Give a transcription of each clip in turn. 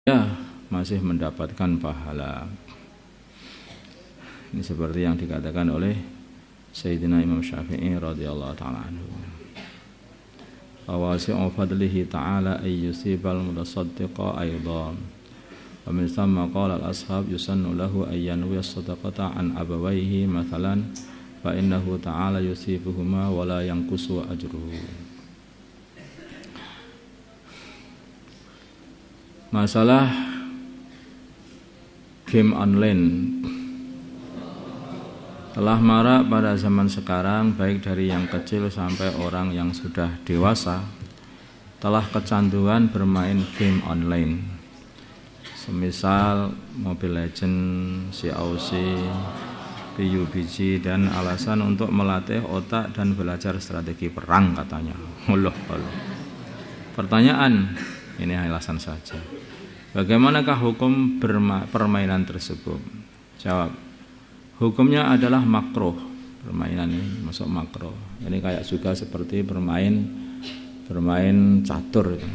ya masih mendapatkan pahala. Ini seperti yang dikatakan oleh Sayyidina Imam Syafi'i radhiyallahu ta'ala anhu. Awasi'u fadlihi ta'ala ay yusibal mutasaddiqa aydan. Wa min thamma qala al-ashab yusannu lahu ay yanwi as-sadaqata an abawayhi mathalan fa innahu ta'ala yusibuhuma wa la yanqusu ajruhu. Masalah game online telah marak pada zaman sekarang, baik dari yang kecil sampai orang yang sudah dewasa telah kecanduan bermain game online. Semisal Mobile Legends, COC, PUBG, dan alasan untuk melatih otak dan belajar strategi perang katanya. Allah. Pertanyaan, ini alasan saja. Bagaimanakah hukum permainan tersebut? Jawab, hukumnya adalah makruh. Permainan ini masuk makruh. Ini kayak juga seperti bermain catur itu.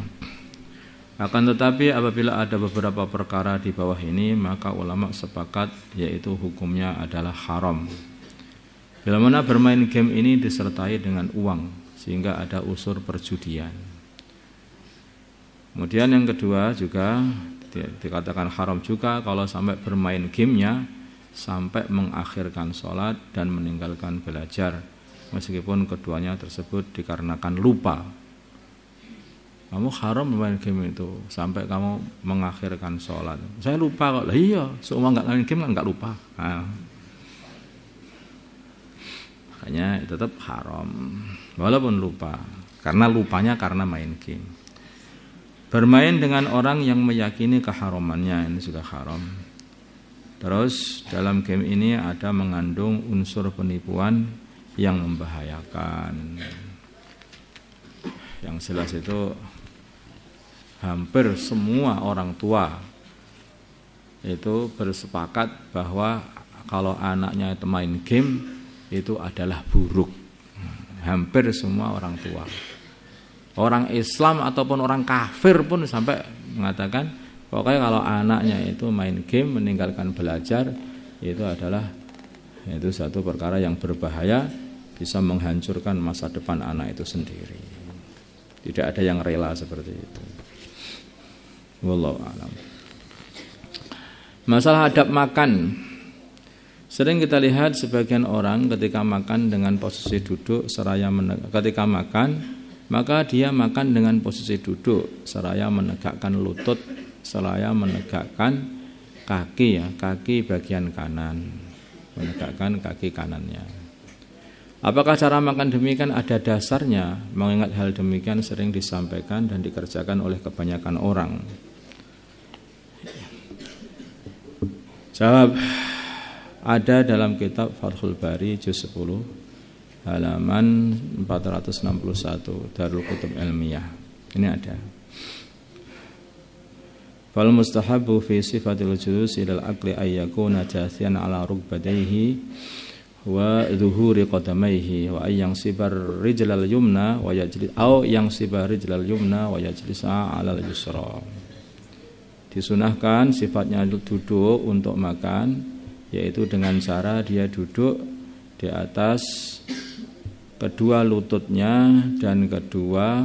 Akan tetapi apabila ada beberapa perkara di bawah ini, maka ulama sepakat yaitu hukumnya adalah haram. Bila mana bermain game ini disertai dengan uang, sehingga ada unsur perjudian. Kemudian yang kedua juga dikatakan haram juga kalau sampai bermain gamenya sampai mengakhirkan sholat dan meninggalkan belajar, meskipun keduanya tersebut dikarenakan lupa. Kamu haram bermain game itu sampai kamu mengakhirkan sholat. Saya lupa kok. Lah iya, semua nggak main game kan nggak lupa. Nah, makanya tetap haram walaupun lupa, karena lupanya karena main game. Bermain dengan orang yang meyakini keharamannya, ini sudah haram. Terus dalam game ini ada mengandung unsur penipuan yang membahayakan. Yang jelas itu hampir semua orang tua itu bersepakat bahwa kalau anaknya itu main game itu adalah buruk. Hampir semua orang tua. Orang Islam ataupun orang kafir pun sampai mengatakan pokoknya kalau anaknya itu main game meninggalkan belajar itu adalah satu perkara yang berbahaya, bisa menghancurkan masa depan anak itu sendiri. Tidak ada yang rela seperti itu. Wallahu a'lam. Masalah adab makan. Sering kita lihat sebagian orang ketika makan dengan posisi duduk seraya ketika makan maka dia makan dengan posisi duduk seraya menegakkan lutut, seraya menegakkan kaki bagian kanan, menegakkan kaki kanannya. Apakah cara makan demikian ada dasarnya? Mengingat hal demikian sering disampaikan dan dikerjakan oleh kebanyakan orang. Jawab, ada dalam kitab Fathul Bari juz 10 halaman 461 Darul Kutub Ilmiah. Ini ada. Fal mustahabu fi sifatil julus ilal aqli ay yakuna jathiyan ala rukbatayhi wa dhuhuri qadamayhi wa ay yansibar rijlal yumna wa yajlis au yansibar rijlal yumna wa yajlisa ala al-yusra. Disunahkan sifatnya duduk untuk makan, yaitu dengan cara dia duduk di atas kedua lututnya dan kedua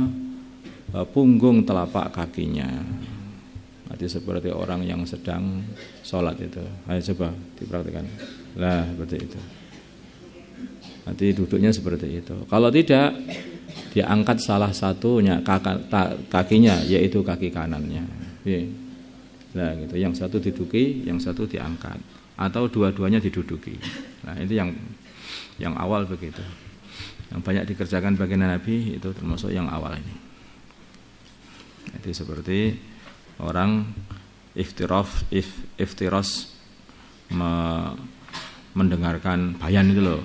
punggung telapak kakinya. Nanti seperti orang yang sedang sholat itu. Ayo coba dipraktikkan. Lah seperti itu. Nanti duduknya seperti itu. Kalau tidak, diangkat salah satunya kakinya, yaitu kaki kanannya. Nah gitu. Yang satu diduduki, yang satu diangkat, atau dua-duanya diduduki. Nah itu yang awal begitu. Yang banyak dikerjakan baginda Nabi itu termasuk yang awal ini. Jadi seperti orang iftiros mendengarkan bayan itu loh.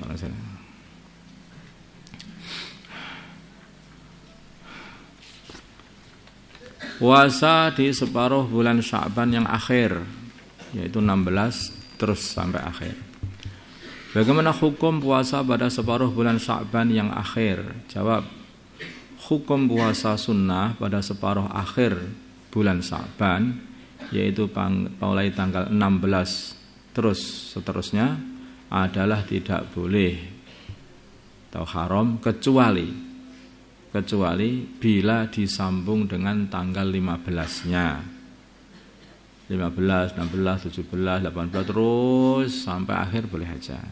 Puasa di separuh bulan Sya'ban yang akhir, yaitu 16 terus sampai akhir. Bagaimana hukum puasa pada separuh bulan Sya'ban yang akhir? Jawab, hukum puasa sunnah pada separuh akhir bulan Sya'ban yaitu mulai tanggal 16 terus seterusnya adalah tidak boleh atau haram kecuali bila disambung dengan tanggal 15-nya. 15, 16, 17, 18 terus sampai akhir boleh aja.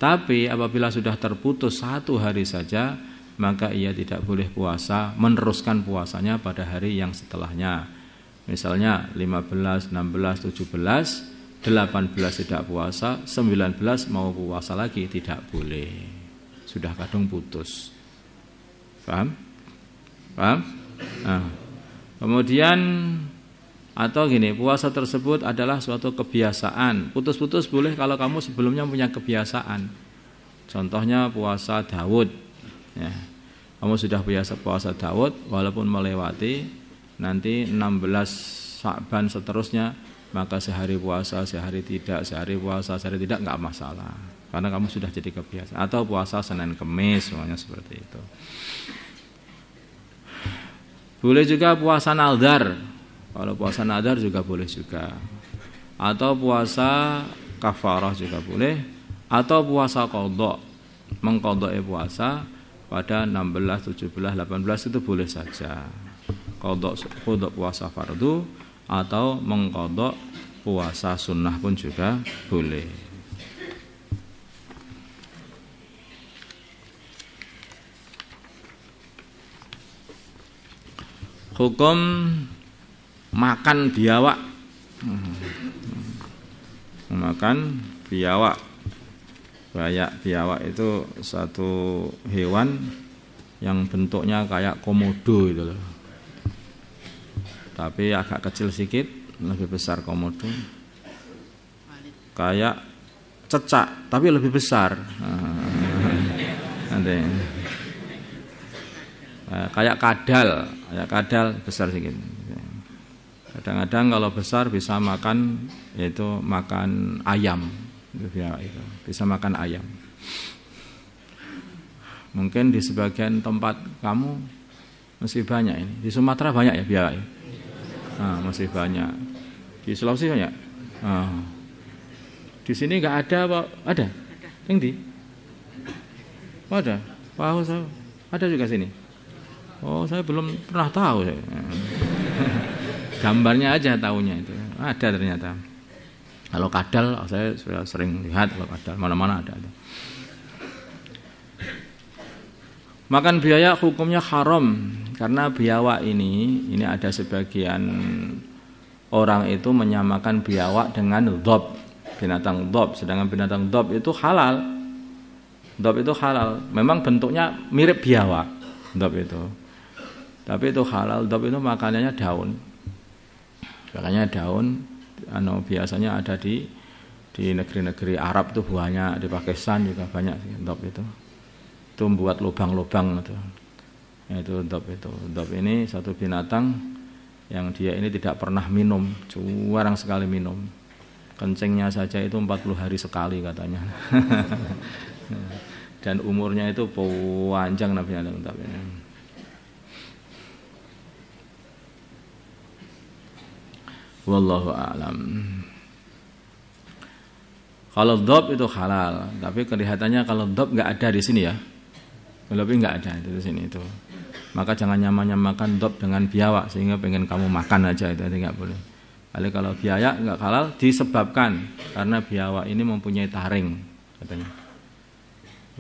Tapi apabila sudah terputus 1 hari saja, maka ia tidak boleh puasa, meneruskan puasanya pada hari yang setelahnya. Misalnya 15, 16, 17, 18 tidak puasa, 19 mau puasa lagi tidak boleh. Sudah kadung putus. Paham? Nah, kemudian atau gini, puasa tersebut adalah suatu kebiasaan. Putus-putus boleh kalau kamu sebelumnya punya kebiasaan. Contohnya puasa Daud. Ya. Kamu sudah biasa puasa Daud, walaupun melewati nanti 16 Sya'ban seterusnya, maka sehari puasa, sehari tidak, sehari puasa, sehari tidak, enggak masalah. Karena kamu sudah jadi kebiasaan. Atau puasa Senin Kemis, semuanya seperti itu. Boleh juga puasa nadar. Kalau puasa nadar juga boleh juga. Atau puasa kafarah juga boleh. Atau puasa qadha, mengqadha'i puasa pada 16, 17, 18 itu boleh saja. Qadha puasa fardu atau mengqadha puasa sunnah pun juga boleh. Hukum makan biawak. Makan biawak. Biawak itu satu hewan yang bentuknya kayak komodo itu loh. Tapi agak kecil sedikit, lebih besar komodo. Kayak cecak, tapi lebih besar. Nanti. Kayak kadal besar sedikit. Kadang-kadang kalau besar bisa makan, yaitu makan ayam, itu bisa makan ayam. Mungkin di sebagian tempat kamu masih banyak ini. Di Sumatera banyak ya biawak. Masih banyak. Di Sulawesi banyak. Di sini nggak ada apa? Ada? Yang di? Oh, ada. Wow, ada juga sini. Oh, saya belum pernah tahu. Gambarnya aja tahunya itu. Ada ternyata. Kalau kadal saya sudah sering lihat, kalau kadal mana-mana ada. Makan biawak hukumnya haram karena biawak ini ada sebagian orang itu menyamakan biawak dengan dhab, binatang dhab, sedangkan binatang dhab itu halal. Dhab itu halal. Memang bentuknya mirip biawak, dhab itu. Tapi itu halal. Dhab itu makanannya daun. Makanya daun biasanya ada di negeri-negeri Arab itu banyak, di Pakistan juga banyak dhab itu. Itu membuat lubang-lubang itu. Itu dhab itu. Dhab ini satu binatang yang dia ini tidak pernah minum, jarang sekali minum. Kencingnya saja itu 40 hari sekali katanya. Dan umurnya itu panjang binatang dhab ini. Wallahu a'lam. Kalau dhab itu halal, tapi kelihatannya kalau dhab enggak ada di sini ya. Lebih enggak ada di sini itu. Maka jangan nyamakan dhab dengan biawak sehingga pengen kamu makan aja itu enggak boleh. Kalau biawak enggak halal disebabkan karena biawak ini mempunyai taring katanya.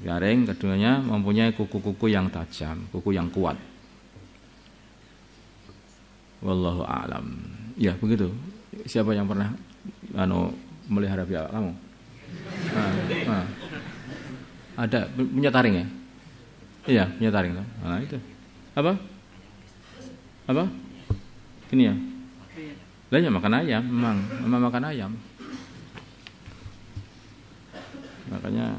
Taring keduanya mempunyai kuku-kuku yang tajam, kuku yang kuat. Wallahu a'lam. Ya begitu. Siapa yang pernah melihara biawak kamu? Ada punya taring ya? Iya punya taring. Nah itu apa? Gini ya? Lainnya makan ayam, memang makan ayam. Makanya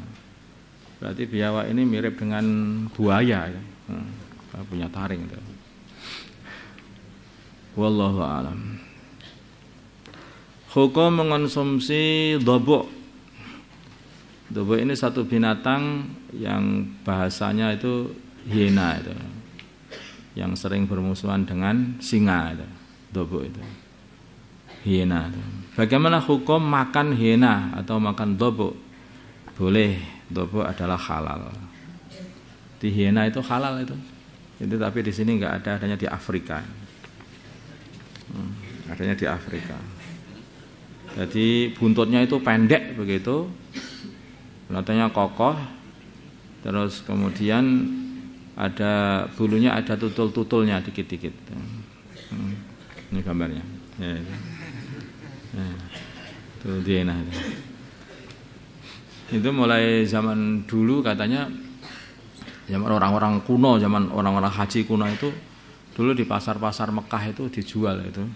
berarti biawak ini mirip dengan buaya ya. Punya taring itu. Wallahu a'lam. Hukum mengonsumsi dhobok. Dhobok ini satu binatang yang bahasanya itu hiena itu, yang sering bermusuhan dengan singa itu. Dhobok itu. hiena. Bagaimana hukum makan hiena atau makan dobo? Boleh, dobo adalah halal. Di hiena itu halal itu. Itu tapi di sini enggak ada, adanya di Afrika. Adanya di Afrika. Jadi buntutnya itu pendek begitu. Matanya kokoh. Terus kemudian ada bulunya, ada tutul-tutulnya dikit-dikit. Ini gambarnya. Ya, itu. Itu hiena itu. Itu mulai zaman dulu katanya, zaman orang-orang kuno, zaman orang-orang haji kuno itu, dulu di pasar-pasar Mekah itu dijual itu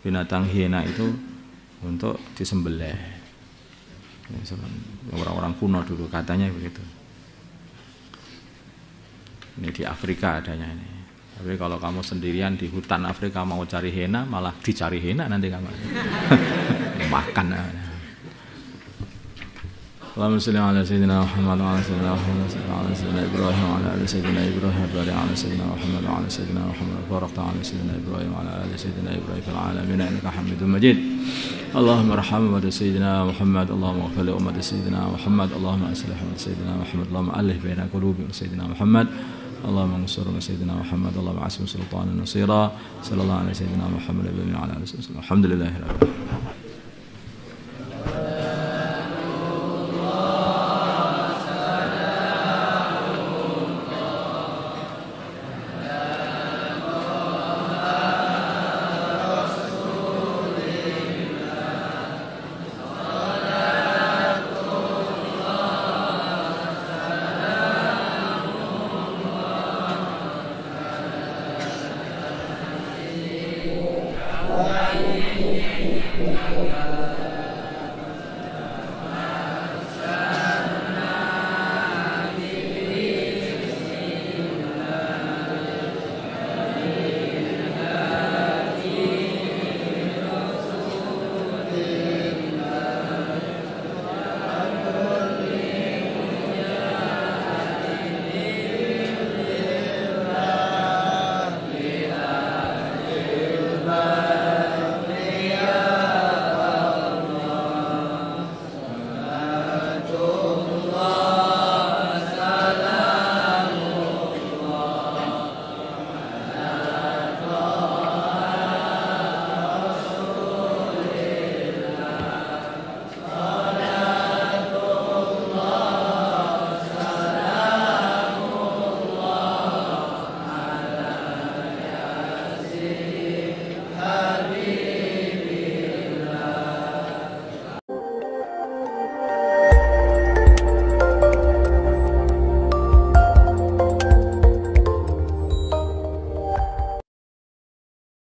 binatang hiena itu untuk disembelih. Orang-orang kuno dulu katanya begitu. Ini di Afrika adanya ini. Tapi kalau kamu sendirian di hutan Afrika mau cari hiena, malah dicari hiena nanti kamu makan. Allahumma shalli ala sayyidina Muhammad wa ala sayyidina Muhammad wa ala sayyidina Ibrahim wa ala ali sayyidina Ibrahim wa ala sayyidina Muhammad wa ala sayyidina Muhammad wa barakta ala sayyidina Ibrahim wa ala ali sayyidina Ibrahim fil alamin innaka Hamidum Majid. Allahumma arham wa sayyidina Muhammad, Allahumma ighfir li ummati sayyidina Muhammad, Allahumma aslih ummati sayyidina Muhammad, Allahumma alif baina qulubi sayyidina Muhammad, Allahumma ansur sayyidina Muhammad, Allahumma asim sultanan nasira, sallallahu alaihi sayyidina Muhammad wa ala alihi wasallam. Alhamdulillahirabbil alamin.